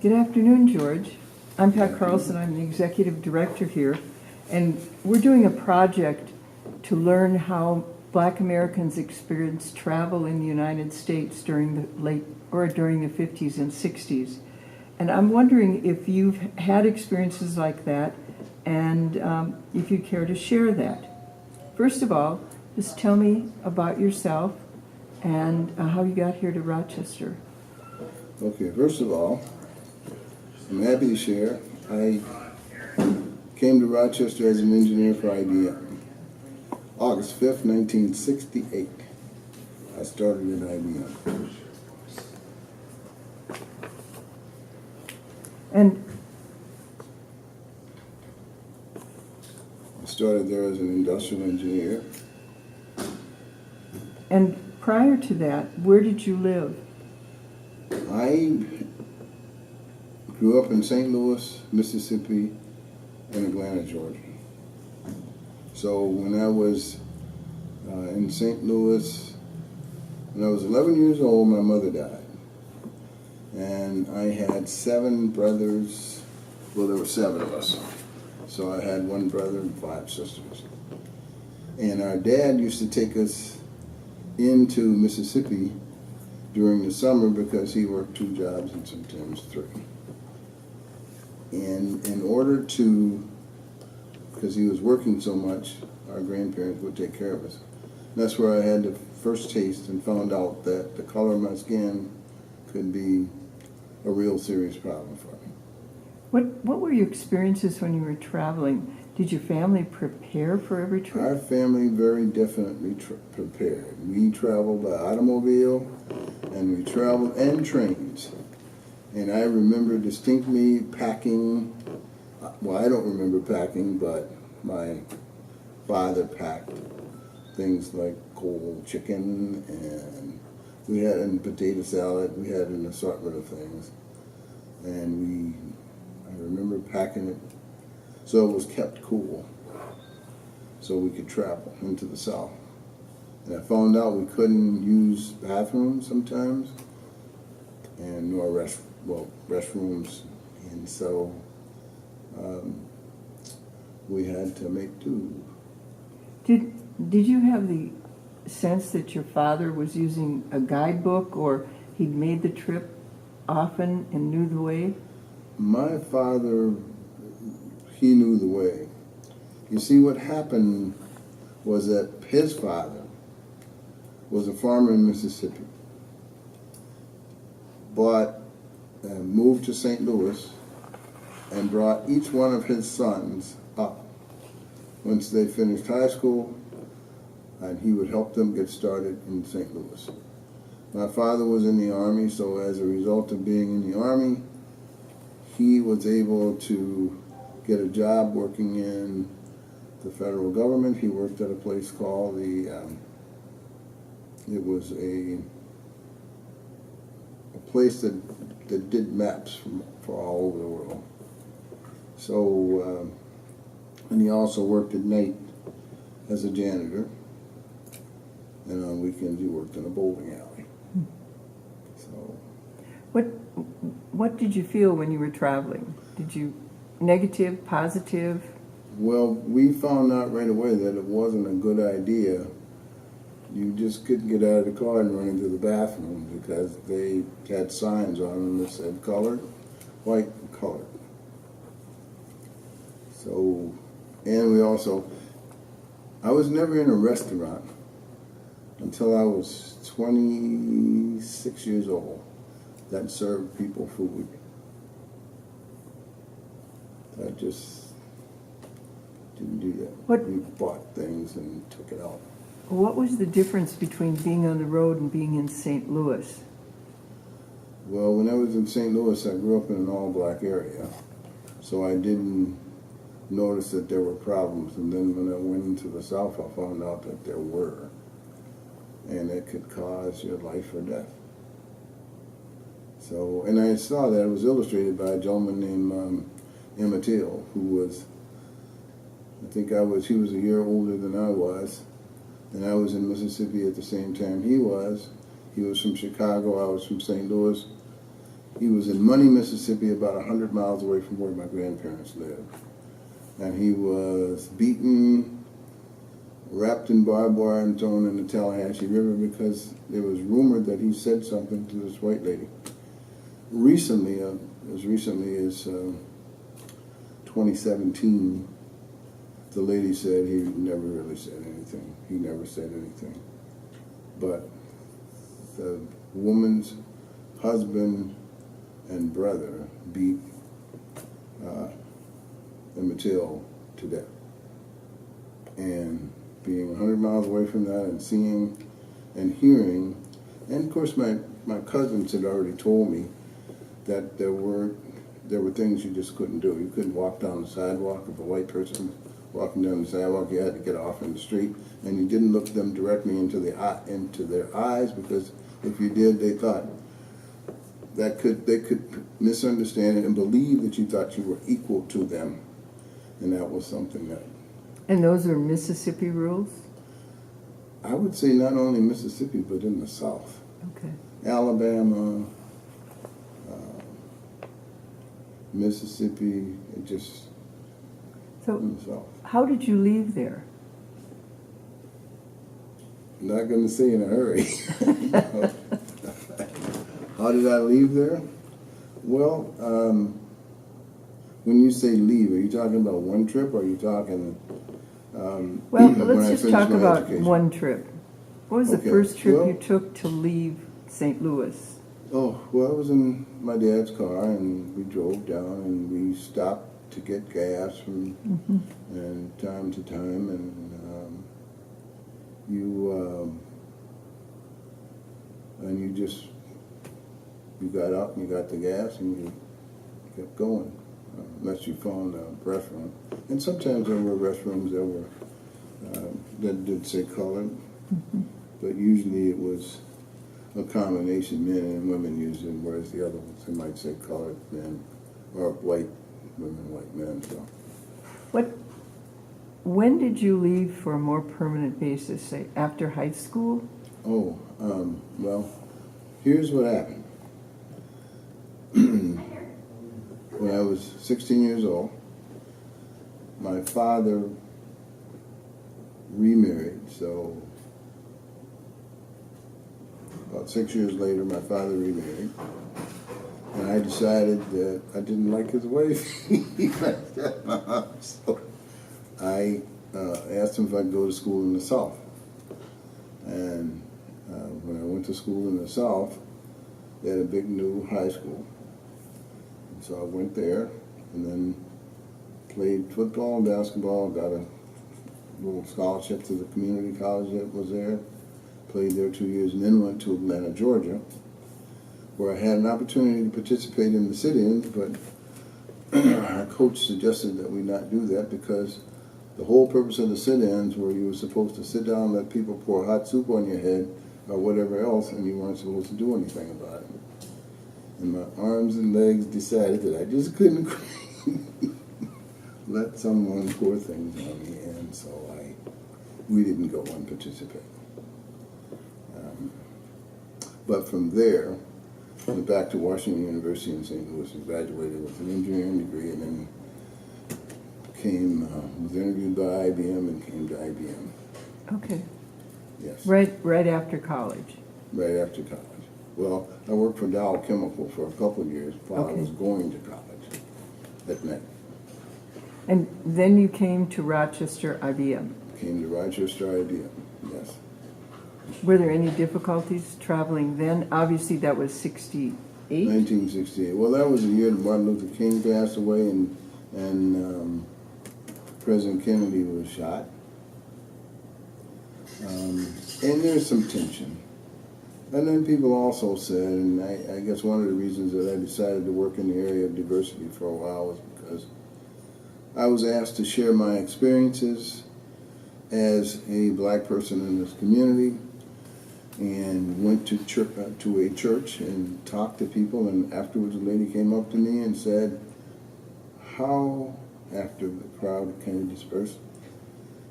Good afternoon, George. I'm Pat Carlson. I'm the executive director here, and we're doing a project to learn how Black Americans experienced travel in the United States during the 50s and 60s. And I'm wondering if you've had experiences like that, and if you care to share that. First of all, just tell me about yourself and how you got here to Rochester. Okay, first of all, I'm happy to share. I came to Rochester as an engineer for IBM. August 5th, 1968. I started at IBM. And I started there as an industrial engineer. And prior to that, where did you live? I grew up in St. Louis, Mississippi, and Atlanta, Georgia. So when I was in St. Louis, when I was 11 years old, my mother died. And I had 7 brothers. Well, there were 7 of us. So I had 1 brother and 5 sisters. And our dad used to take us into Mississippi during the summer because he worked 2 jobs and sometimes 3. And in order to, because he was working so much, our grandparents would take care of us. And that's where I had the first taste and found out that the color of my skin could be a real serious problem for me. What were your experiences when you were traveling? Did your family prepare for every trip? Our family very definitely prepared. We traveled by automobile, and we traveled and trains. And I remember distinctly packing, well, I don't remember packing, but my father packed things like cold chicken, and we had and potato salad. We had an assortment of things. And I remember packing it so it was kept cool, so we could travel into the South. And I found out we couldn't use bathrooms sometimes, and nor restrooms, and so we had to make do. Did you have the sense that your father was using a guidebook, or he'd made the trip often and knew the way? My father, he knew the way. You see, what happened was that his father was a farmer in Mississippi, but moved to St. Louis and brought each one of his sons up once they finished high school, and he would help them get started in St. Louis. My father was in the Army, so as a result of being in the Army, he was able to get a job working in the federal government. He worked at a place called it was a place that did maps for all over the world. So, and he also worked at night as a janitor, and on weekends he worked in a bowling alley. So, what did you feel when you were traveling? Did you negative, positive? well, we found out right away that it wasn't a good idea. You just couldn't get out of the car and run into the bathroom because they had signs on them that said colored, white, colored. So, and we also, I was never in a restaurant until I was 26 years old that served people food. I just didn't do that. We bought things and took it out. What was the difference between being on the road and being in St. Louis? Well, when I was in St. Louis, I grew up in an all-black area, so I didn't notice that there were problems. And then when I went into the South, I found out that there were, and it could cause your life or death. So, and I saw that it was illustrated by a gentleman named Emmett Till, who was, he was a year older than I was, and I was in Mississippi at the same time he was. He was from Chicago, I was from St. Louis. He was in Money, Mississippi, about 100 miles away from where my grandparents lived. And he was beaten, wrapped in barbed wire, and thrown in the Tallahatchie River because it was rumored that he said something to this white lady. Recently, as recently as 2017, the lady said he never really said anything. He never said anything. But the woman's husband and brother beat Emmett Till to death. And being 100 miles away from that and seeing and hearing, and of course my cousins had already told me that there were things you just couldn't do. You couldn't walk down the sidewalk. If a white person walking down the sidewalk, you had to get off in the street, and you didn't look them directly into their eyes, because if you did, they thought that they could misunderstand it and believe that you thought you were equal to them, and that was something that. And those are Mississippi rules? I would say not only Mississippi, but in the South. Okay. Alabama, Mississippi, it just So in the South. how did you leave there? Not going to say in a hurry. How did I leave there? Well, when you say leave, are you talking about one trip, or are you talking? Well, when let's I just finished talk my about education? one trip. What was the Okay, first trip well- you took to leave St. Louis? Oh, well, I was in my dad's car, and we drove down, and we stopped to get gas from and time to time, and you got out and you got the gas and you kept going, unless you found a restroom. And sometimes there were restrooms that were that did say colored, but usually it was a combination, men and women used it, whereas the other ones, they might say colored men, or white women, white men. So When did you leave for a more permanent basis, say after high school? oh, well, here's what happened. When I was 16 years old, my father remarried, so about 6 years later, my father remarried, and I decided that I didn't like his wife. So I asked him if I could go to school in the South. And when I went to school in the South, they had a big new high school. And so I went there, and then played football and basketball, got a little scholarship to the community college that was there, played there 2 years, and then went to Atlanta, Georgia, where I had an opportunity to participate in the sit-ins, but our coach suggested that we not do that because the whole purpose of the sit-ins were you were supposed to sit down and let people pour hot soup on your head or whatever else, and you weren't supposed to do anything about it. And my arms and legs decided that I just couldn't let someone pour things on me, and so we didn't go and participate. But from there, I went back to Washington University in St. Louis and graduated with an engineering degree, and then was interviewed by IBM and came to IBM. Okay. Yes. Right after college. Right after college. Well, I worked for Dow Chemical for a couple of years while I was going to college at night. And then you came to Rochester IBM. Came to Rochester IBM, yes. Were there any difficulties traveling then? Obviously, that was 68. 1968. Well, that was the year that Martin Luther King passed away and President Kennedy was shot. And there's some tension. And then people also said, and I guess one of the reasons that I decided to work in the area of diversity for a while was because I was asked to share my experiences as a black person in this community, and went to a church and talked to people, and afterwards a lady came up to me and said, after the crowd kind of dispersed,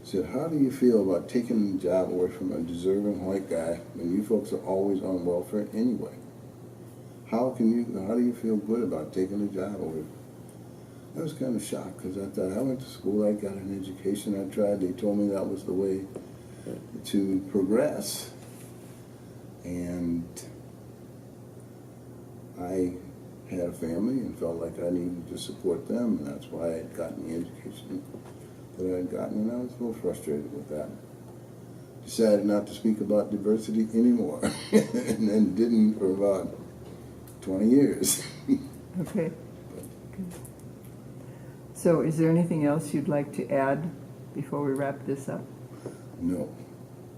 said, how do you feel about taking the job away from a deserving white guy when you folks are always on welfare anyway? how do you feel good about taking a job over? I was kind of shocked because I thought I went to school, I got an education, they told me that was the way to progress. And I had a family and felt like I needed to support them, and that's why I had gotten the education that I had gotten, and I was a little frustrated with that. Decided not to speak about diversity anymore, and then didn't for about 20 years. Okay. Good. So is there anything else you'd like to add before we wrap this up? No.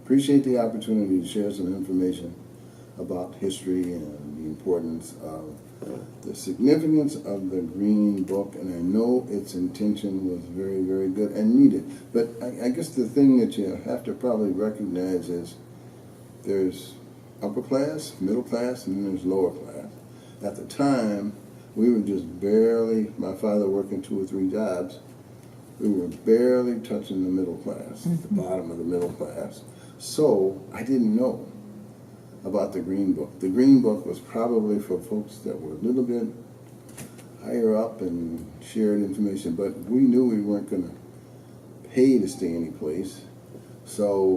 Appreciate the opportunity to share some information about history and the importance of the significance of the Green Book, and I know its intention was very, very good and needed. But I guess the thing that you have to probably recognize is there's upper class, middle class, and then there's lower class. At the time, we were just barely, my father working 2 or 3 jobs, we were barely touching the middle class, the bottom of the middle class. So I didn't know about the Green Book. The Green Book was probably for folks that were a little bit higher up and shared information, but we knew we weren't going to pay to stay any place. So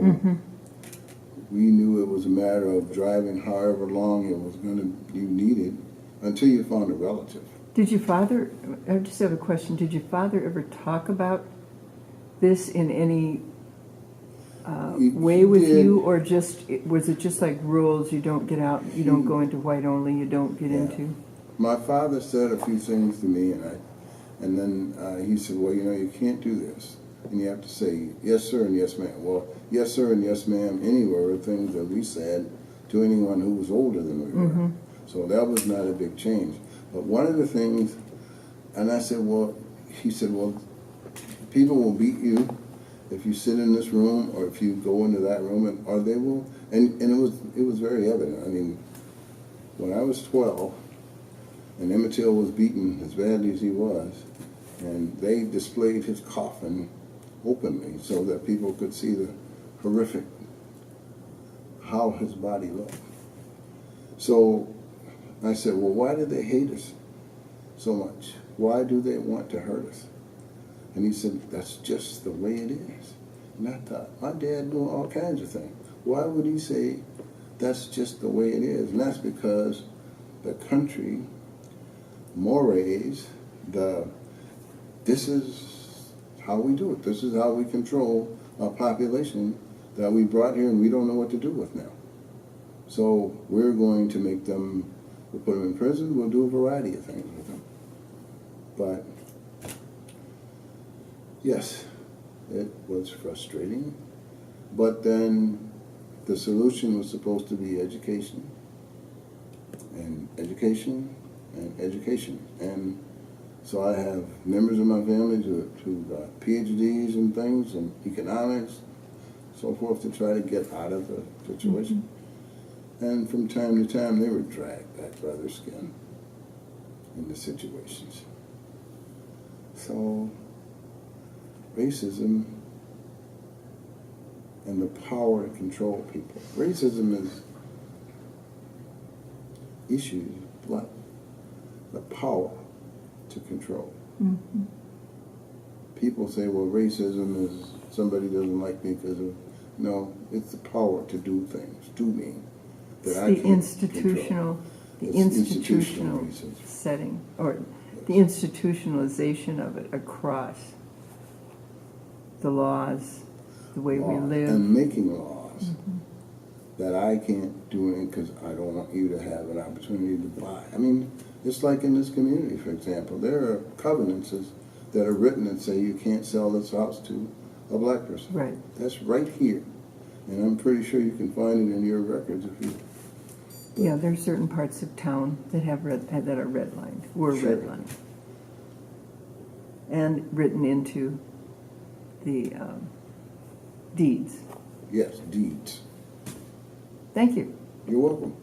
we knew it was a matter of driving however long it was going to be needed until you found a relative. Did your father, I just have a question, did your father ever talk about this in any way with you, or was it just like rules, you don't get out, you don't go into white only, you don't get into? My father said a few things to me, and then he said, well, you can't do this. And you have to say, yes, sir, and yes, ma'am. Well, yes, sir, and yes, ma'am, anywhere were things that we said to anyone who was older than we were. So that was not a big change. But one of the things, and I said, well, he said, well, people will beat you if you sit in this room or if you go into that room, or they will, and it was very evident. I mean, when I was 12, and Emmett Till was beaten as badly as he was, and they displayed his coffin openly so that people could see the horrific, how his body looked. So I said, well, why do they hate us so much? Why do they want to hurt us? And he said, that's just the way it is. And I thought, my dad doing all kinds of things. Why would he say that's just the way it is? And that's because the country, mores, this is how we do it. This is how we control a population that we brought here and we don't know what to do with now. So we're going to make them, we'll put them in prison, we'll do a variety of things with them. But yes, it was frustrating, but then the solution was supposed to be education, and education, and education. And so I have members of my family who got PhDs and things, and economics, so forth, to try to get out of the situation. And from time to time, they were dragged back by their skin into situations. So racism and the power to control people. Racism is issues, but the power to control. People say, well, racism is somebody doesn't like me because of, no, it's the power to do things to me that I can't control. The It's institutional racism. setting, or the institutionalization of it across the laws, the way we live. And making laws that I can't do it because I don't want you to have an opportunity to buy. I mean, it's like in this community, for example, there are covenants that are written that say you can't sell this house to a black person. Right. That's right here. And I'm pretty sure you can find it in your records if you... Yeah, there are certain parts of town that have that are redlined, were Sure. redlined, and written into the deeds. Yes, deeds. Thank you. You're welcome.